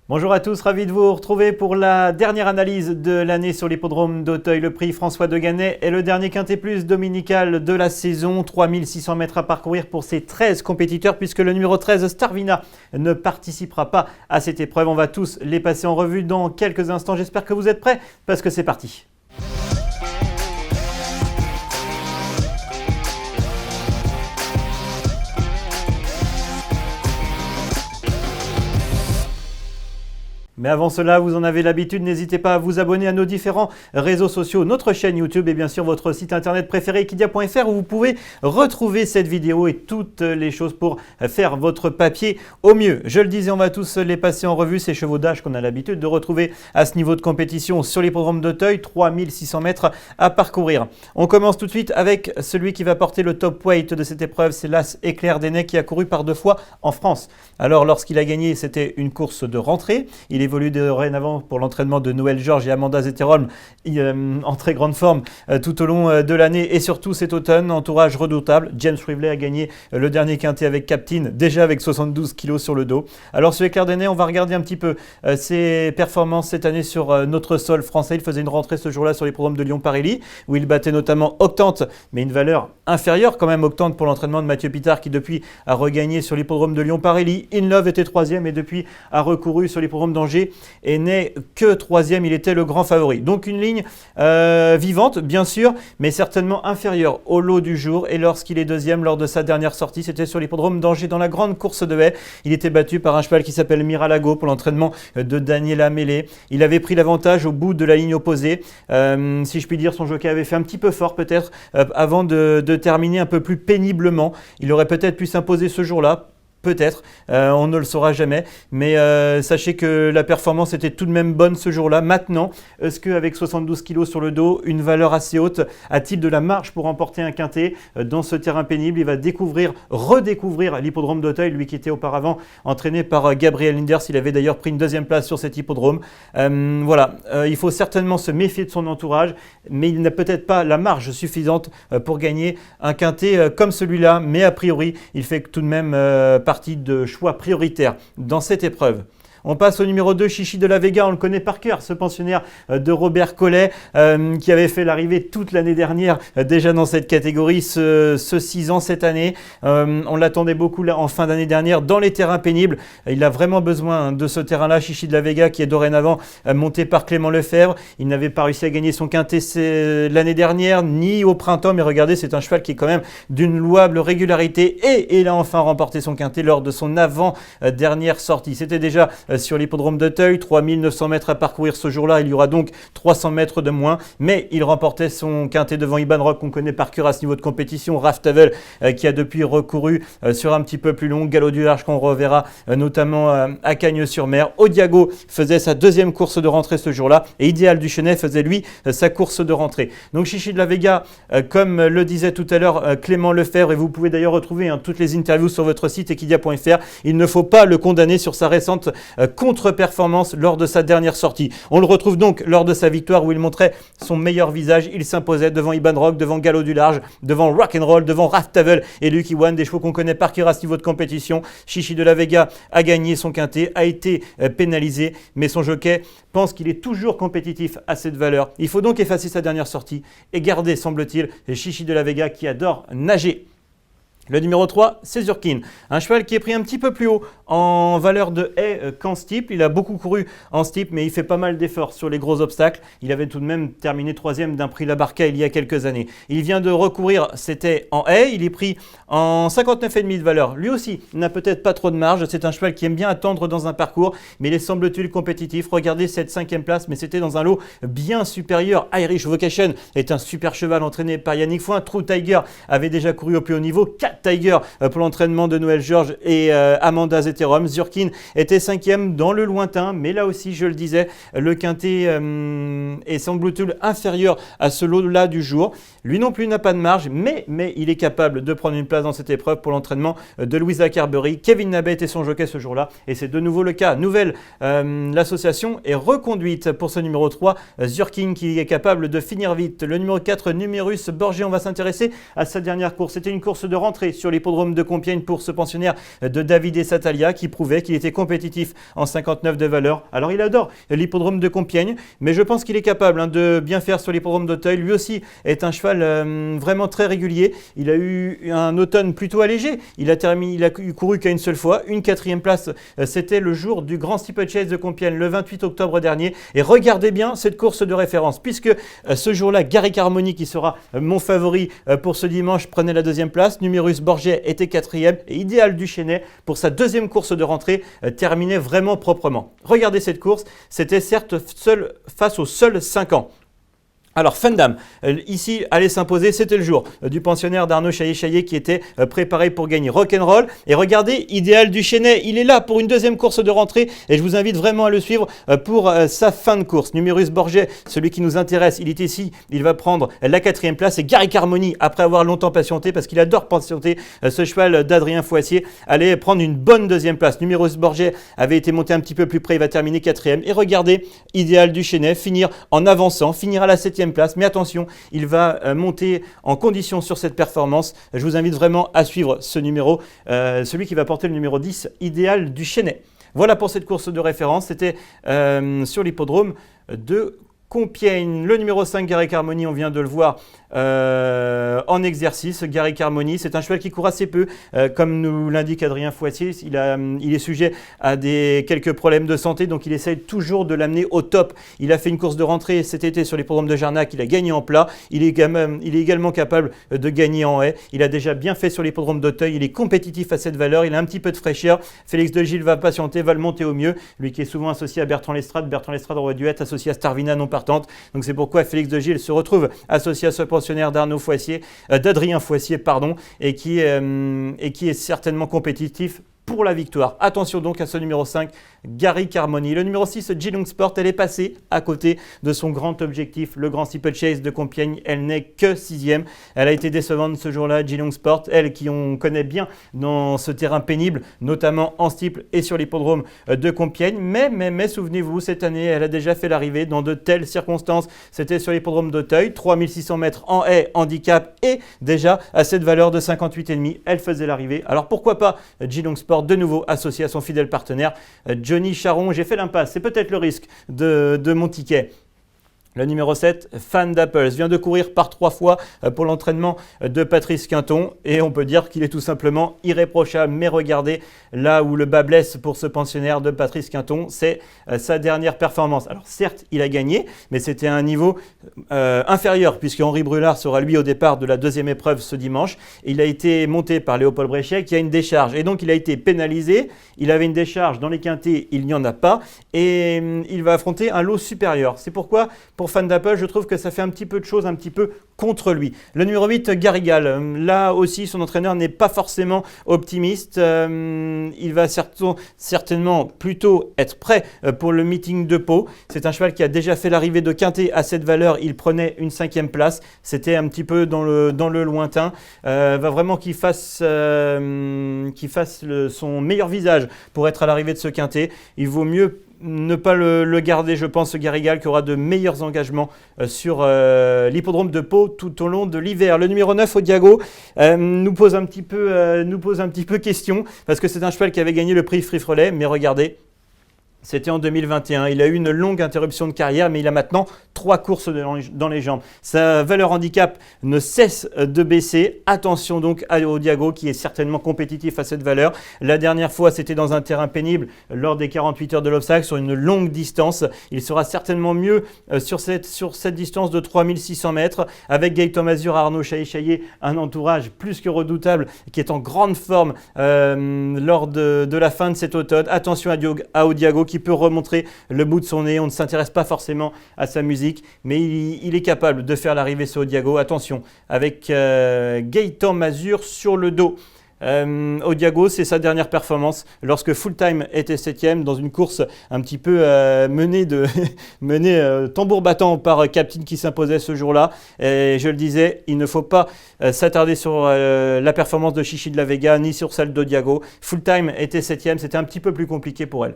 Bonjour à tous, ravi de vous retrouver pour la dernière analyse de l'année sur l'hippodrome d'Auteuil. Le prix François Deganet est le dernier Quintet Plus dominical de la saison. 3600 mètres à parcourir pour ces 13 compétiteurs puisque le numéro 13, Starvina, ne participera pas à cette épreuve. On va tous les passer en revue dans quelques instants. J'espère que vous êtes prêts parce que c'est parti. Mais avant cela, vous en avez l'habitude, n'hésitez pas à vous abonner à nos différents réseaux sociaux, notre chaîne YouTube et bien sûr votre site internet préféré equidia.fr où vous pouvez retrouver cette vidéo et toutes les choses pour faire votre papier au mieux. Je le disais, on va tous les passer en revue, ces chevaux d'âge qu'on a l'habitude de retrouver à ce niveau de compétition sur l'hippodrome d'Auteuil, 3600 mètres à parcourir. On commence tout de suite avec celui qui va porter le top weight de cette épreuve, c'est l'As Éclair d'Enay qui a couru par 2 fois en France. Alors lorsqu'il a gagné, c'était une course de rentrée, il évolue dorénavant pour l'entraînement de Noël Georges et Amanda Zetterholm en très grande forme tout au long de l'année et surtout cet automne. Entourage redoutable. James Rivley a gagné le dernier quintet avec Captain, déjà avec 72 kg sur le dos. Alors sur Éclair d'Enay, on va regarder un petit peu ses performances cette année sur notre sol français. Il faisait une rentrée ce jour-là sur les programmes de Lyon-Paris où il battait notamment Octante, mais une valeur inférieure quand même Octante pour l'entraînement de Mathieu Pitard qui depuis a regagné sur l'hippodrome de Lyon-Paris. In Love était 3e et depuis a recouru sur l'hippodrome d'Angers et n'est que 3e, il était le grand favori. Donc une ligne vivante bien sûr, mais certainement inférieure au lot du jour. Et lorsqu'il est 2e lors de sa dernière sortie, c'était sur l'hippodrome d'Angers dans la grande course de haie. Il était battu par un cheval qui s'appelle Miralago pour l'entraînement de Daniela Mêlé. Il avait pris l'avantage au bout de la ligne opposée. Si je puis dire, son jockey avait fait un petit peu fort peut-être avant de terminer un peu plus péniblement. Il aurait peut-être pu s'imposer ce jour-là. Peut-être, on ne le saura jamais, mais sachez que la performance était tout de même bonne ce jour-là. Maintenant, est-ce qu'avec 72 kg sur le dos, une valeur assez haute, a-t-il de la marge pour remporter un quintet dans ce terrain pénible? Il va redécouvrir l'hippodrome d'Auteuil, lui qui était auparavant entraîné par Gabriel Linders. Il avait d'ailleurs pris une 2e place sur cet hippodrome. Voilà, il faut certainement se méfier de son entourage, mais il n'a peut-être pas la marge suffisante pour gagner un quintet comme celui-là, mais a priori, il fait tout de même partie de choix prioritaires dans cette épreuve. On passe au numéro 2, Chichi de la Vega. On le connaît par cœur, ce pensionnaire de Robert Collet qui avait fait l'arrivée toute l'année dernière déjà dans cette catégorie, ce 6 ans cette année. On l'attendait beaucoup là, en fin d'année dernière dans les terrains pénibles. Il a vraiment besoin de ce terrain-là, Chichi de la Vega, qui est dorénavant monté par Clément Lefebvre. Il n'avait pas réussi à gagner son quintet l'année dernière, ni au printemps. Mais regardez, c'est un cheval qui est quand même d'une louable régularité. Et il a enfin remporté son quintet lors de son avant-dernière sortie. C'était déjà sur l'hippodrome d'Auteuil, 3900 mètres à parcourir ce jour-là, il y aura donc 300 mètres de moins, mais il remportait son quintet devant Iban Rock qu'on connaît par cœur à ce niveau de compétition, Raftavel qui a depuis recouru sur un petit peu plus long, Galop du Large qu'on reverra notamment à Cagnes-sur-Mer. Odiago faisait sa 2e course de rentrée ce jour-là et Idéal du Chenet faisait lui sa course de rentrée. Donc Chichi de la Vega, comme le disait tout à l'heure Clément Lefebvre, et vous pouvez d'ailleurs retrouver toutes les interviews sur votre site equidia.fr, il ne faut pas le condamner sur sa récente contre-performance lors de sa dernière sortie. On le retrouve donc lors de sa victoire où il montrait son meilleur visage. Il s'imposait devant Iban Rock, devant Galop du Large, devant Rock'n'Roll, devant Raftavel et Lucky One, des chevaux qu'on connaît par cœur à ce niveau de compétition. Chichi de la Vega a gagné son quintet, a été pénalisé, mais son jockey pense qu'il est toujours compétitif à cette valeur. Il faut donc effacer sa dernière sortie et garder, semble-t-il, Chichi de la Vega qui adore nager. Le numéro 3, c'est Zurkin, un cheval qui est pris un petit peu plus haut en valeur de haie qu'en steeple. Il a beaucoup couru en steeple, mais il fait pas mal d'efforts sur les gros obstacles. Il avait tout de même terminé 3e d'un prix La Barca il y a quelques années. Il vient de recourir, c'était en haie. Il est pris en 59,5 de valeur. Lui aussi n'a peut-être pas trop de marge. C'est un cheval qui aime bien attendre dans un parcours, mais il est semble-t-il compétitif. Regardez cette 5e place, mais c'était dans un lot bien supérieur. Irish Vocation est un super cheval entraîné par Yannick Foin. True Tiger avait déjà couru au plus haut niveau. Tiger pour l'entraînement de Noël Georges et Amanda Zetterholm. Zurkin était 5e dans le lointain, mais là aussi, je le disais, le quintet est semble-t-il inférieur à ce lot-là du jour. Lui non plus n'a pas de marge, mais il est capable de prendre une place dans cette épreuve pour l'entraînement de Louisa Carberry. Kevin Nabet était son jockey ce jour-là, et c'est de nouveau le cas. L'association est reconduite pour ce numéro 3, Zurkin, qui est capable de finir vite. Le numéro 4, Numerus Borgé, on va s'intéresser à sa dernière course. C'était une course de rentrée rentrée sur l'hippodrome de Compiègne pour ce pensionnaire de David et Satalia qui prouvait qu'il était compétitif en 59 de valeur. Alors il adore l'hippodrome de Compiègne, mais je pense qu'il est capable de bien faire sur l'hippodrome d'Auteuil. Lui aussi est un cheval vraiment très régulier. Il a eu un automne plutôt allégé. Il a couru qu'à une seule fois, une 4e place. C'était le jour du Grand Steeplechase de Compiègne, le 28 octobre dernier. Et regardez bien cette course de référence, puisque ce jour-là, Garrick Harmony, qui sera mon favori pour ce dimanche, prenait la 2e place. Numerus Borget était 4e. Et Idéal du Chesnay, pour sa 2e course de rentrée, terminait vraiment proprement. Regardez cette course. C'était certes face aux seuls 5 ans. Alors, Fendam, ici, allait s'imposer, c'était le jour du pensionnaire d'Arnaud Chaillet-Chaillet qui était préparé pour gagner Rock'n'Roll. Et regardez, Idéal du Chesnay, il est là pour une 2e course de rentrée et je vous invite vraiment à le suivre pour sa fin de course. Numerus Borget, celui qui nous intéresse, il est ici, il va prendre la 4e place. Et Garrick Harmony, après avoir longtemps patienté, parce qu'il adore patienter, ce cheval d'Adrien Foissier, allait prendre une bonne 2e place. Numerus Borget avait été monté un petit peu plus près, il va terminer 4e. Et regardez, Idéal du Chesnay finir en avançant, finir à la 7e place, mais attention, il va monter en condition sur cette performance. Je vous invite vraiment à suivre ce numéro, celui qui va porter le numéro 10, Idéal du Chesnay. Voilà pour cette course de référence, c'était sur l'hippodrome de Compiègne. Le numéro 5, Garrick Harmony, on vient de le voir en exercice. Garrick Harmony, c'est un cheval qui court assez peu, comme nous l'indique Adrien Foissier. Il est sujet à quelques problèmes de santé, donc il essaye toujours de l'amener au top. Il a fait une course de rentrée cet été sur l'hippodrome de Jarnac, il a gagné en plat. Il est également capable de gagner en haie. Il a déjà bien fait sur l'hippodrome d'Auteuil. Il est compétitif à cette valeur. Il a un petit peu de fraîcheur. Félix de Gilles va patienter, va le monter au mieux. Lui qui est souvent associé à Bertrand Lestrade. Bertrand Lestrade aurait dû être associé à Starvina non partante. Donc c'est pourquoi Félix de Gilles se retrouve associé à ce pensionnaire d'Adrien Foissier, et qui est certainement compétitif pour la victoire. Attention donc à ce numéro 5, Garrick Harmony. Le numéro 6, Geelong Sport, elle est passée à côté de son grand objectif, le Grand Steeplechase de Compiègne. Elle n'est que 6e. Elle a été décevante ce jour-là, Geelong Sport, elle qui on connaît bien dans ce terrain pénible, notamment en steeple et sur l'hippodrome de Compiègne. Mais souvenez-vous, cette année, elle a déjà fait l'arrivée dans de telles circonstances. C'était sur l'hippodrome d'Auteuil, 3600 mètres en haie, handicap, et déjà à cette valeur de 58,5, elle faisait l'arrivée. Alors pourquoi pas Geelong Sport de nouveau associé à son fidèle partenaire Johnny Charon. J'ai fait l'impasse, c'est peut-être le risque de mon ticket. Le numéro 7, Fan d'Apples, vient de courir par 3 fois pour l'entraînement de Patrice Quinton et on peut dire qu'il est tout simplement irréprochable. Mais regardez, là où le bas blesse pour ce pensionnaire de Patrice Quinton, c'est sa dernière performance. Alors certes, il a gagné, mais c'était à un niveau inférieur puisque Henri Brulard sera lui au départ de la 2e épreuve ce dimanche. Il a été monté par Léopold Bréchet qui a une décharge et donc il a été pénalisé. Il avait une décharge dans les quintés, il n'y en a pas et il va affronter un lot supérieur. C'est pourquoi pour Fan d'Apple, je trouve que ça fait un petit peu de choses un petit peu contre lui. Le numéro 8, Garrigal. Là aussi, son entraîneur n'est pas forcément optimiste. Il va certainement plutôt être prêt pour le meeting de Pau. C'est un cheval qui a déjà fait l'arrivée de Quintet à cette valeur. Il prenait une 5e place. C'était un petit peu dans le lointain. Va vraiment qu'il fasse son meilleur visage pour être à l'arrivée de ce Quintet. Il vaut mieux ne pas le garder, je pense, ce Garrigal qui aura de meilleurs engagements sur l'hippodrome de Pau tout au long de l'hiver. Le numéro 9, Odiago, nous pose un petit peu question parce que c'est un cheval qui avait gagné le prix Free-Frelay, mais regardez, c'était en 2021. Il a eu une longue interruption de carrière, mais il a maintenant 3 courses dans les jambes. Sa valeur handicap ne cesse de baisser. Attention donc à Odiago, qui est certainement compétitif à cette valeur. La dernière fois, c'était dans un terrain pénible, lors des 48 heures de l'obstacle, sur une longue distance. Il sera certainement mieux sur cette distance de 3600 mètres, avec Gaëtan Mazur, Arnaud Chaillet-Chaillet, un entourage plus que redoutable, qui est en grande forme lors de la fin de cet automne. Attention à Odiago, qui peut remontrer le bout de son nez. On ne s'intéresse pas forcément à sa musique, mais il est capable de faire l'arrivée sur Odiago. Attention, avec Gaëtan Mazur sur le dos. Odiago, c'est sa dernière performance lorsque Full Time était 7e dans une course un petit peu menée tambour battant par Captain qui s'imposait ce jour-là. Et je le disais, il ne faut pas s'attarder sur la performance de Chichi de la Vega ni sur celle d'Odiago. Full Time était 7e, c'était un petit peu plus compliqué pour elle.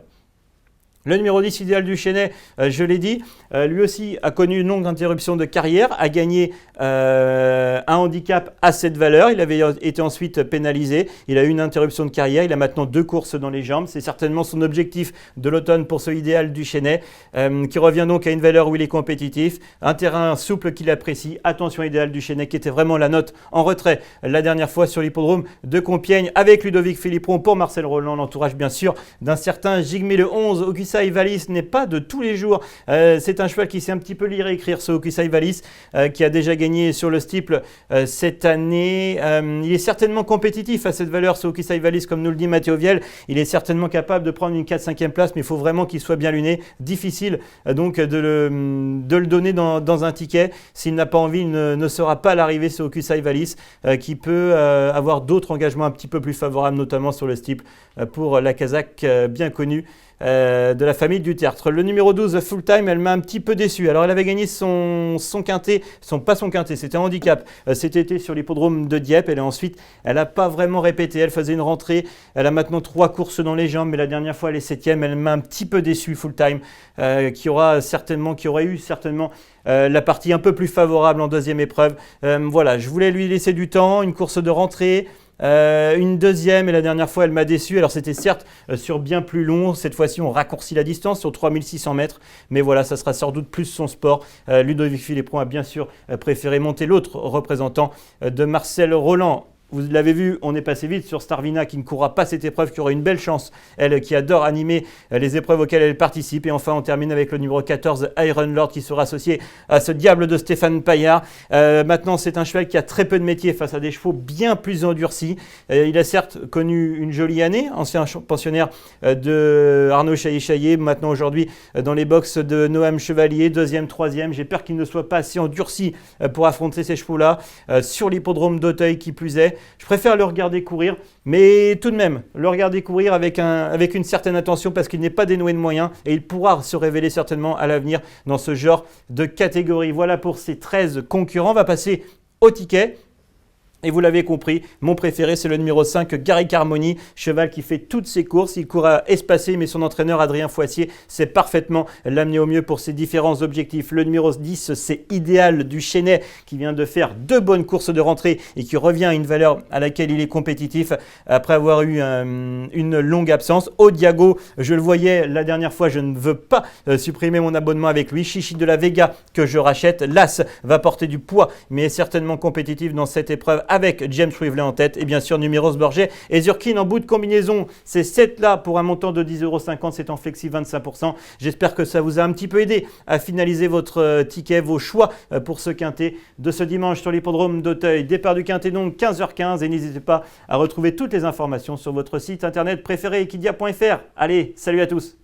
Le numéro 10, Idéal du Chesnay, je l'ai dit, lui aussi a connu une longue interruption de carrière, a gagné un handicap à cette valeur. Il avait été ensuite pénalisé. Il a eu une interruption de carrière. Il a maintenant 2 courses dans les jambes. C'est certainement son objectif de l'automne pour ce Idéal du Chesnay, qui revient donc à une valeur où il est compétitif. Un terrain souple qu'il apprécie. Attention, Idéal du Chesnay, qui était vraiment la note en retrait la dernière fois sur l'hippodrome de Compiègne avec Ludovic Philippon pour Marcel Roland, l'entourage bien sûr d'un certain Jigme le 11. Okusai Valis n'est pas de tous les jours. C'est un cheval qui sait un petit peu lire et écrire, ce Okusai Valis, qui a déjà gagné sur le steeple cette année. Il est certainement compétitif à cette valeur, ce Okusai Valis, comme nous le dit Mathieu Viel. Il est certainement capable de prendre une 4-5e place, mais il faut vraiment qu'il soit bien luné. Difficile donc de le donner dans un ticket. S'il n'a pas envie, il ne sera pas à l'arrivée, ce Okusai Valis, qui peut avoir d'autres engagements un petit peu plus favorables, notamment sur le steeple, pour la Kazakh bien connue de la famille du Tertre. Le numéro 12, Full Time, elle m'a un petit peu déçu. Alors elle avait gagné son quintet, pas son quintet, c'était un handicap cet été sur l'hippodrome de Dieppe. Elle n'a pas vraiment répété, elle faisait une rentrée, elle a maintenant 3 courses dans les jambes, mais la dernière fois elle est 7e, elle m'a un petit peu déçu, Full Time, qui aurait eu certainement la partie un peu plus favorable en 2e épreuve. Voilà, je voulais lui laisser du temps, une course de rentrée. Une 2e, et la dernière fois elle m'a déçu. Alors c'était certes sur bien plus long, cette fois-ci on raccourcit la distance sur 3600 mètres, mais voilà, ça sera sans doute plus son sport. Ludovic Philippon a bien sûr préféré monter l'autre représentant de Marcel Roland. Vous l'avez vu, on est passé vite sur Starvina qui ne courra pas cette épreuve, qui aura une belle chance, elle qui adore animer les épreuves auxquelles elle participe. Et enfin, on termine avec le numéro 14, Iron Lord, qui sera associé à ce diable de Stéphane Paillard. Maintenant, c'est un cheval qui a très peu de métier face à des chevaux bien plus endurcis. Il a certes connu une jolie année, ancien pensionnaire de Arnaud Chaillet-Chaillet, maintenant aujourd'hui dans les box de Noam Chevalier, 2e, 3e. J'ai peur qu'il ne soit pas assez endurci pour affronter ces chevaux-là, sur l'hippodrome d'Auteuil qui plus est. Je préfère le regarder courir, mais tout de même, le regarder courir avec une certaine attention parce qu'il n'est pas dénoué de moyens et il pourra se révéler certainement à l'avenir dans ce genre de catégorie. Voilà pour ces 13 concurrents. On va passer au ticket. Et vous l'avez compris, mon préféré, c'est le numéro 5, Gary Carmoni, cheval qui fait toutes ses courses. Il court à espacé, mais son entraîneur, Adrien Foissier, sait parfaitement l'amener au mieux pour ses différents objectifs. Le numéro 10, c'est Idéal du Chesnay, qui vient de faire 2 bonnes courses de rentrée et qui revient à une valeur à laquelle il est compétitif après avoir eu une longue absence. Odiago, je le voyais la dernière fois, je ne veux pas supprimer mon abonnement avec lui. Chichi de la Vega, que je rachète. L'As va porter du poids, mais est certainement compétitif dans cette épreuve, avec James Rivley en tête et bien sûr Numéros Borget et Zurkin en bout de combinaison. Ces 7 là pour un montant de 10,50 €, c'est en flexi 25%. J'espère que ça vous a un petit peu aidé à finaliser votre ticket, vos choix pour ce quintet de ce dimanche sur l'hippodrome d'Auteuil. Départ du quintet donc 15h15 et n'hésitez pas à retrouver toutes les informations sur votre site internet préféré equidia.fr. Allez, salut à tous.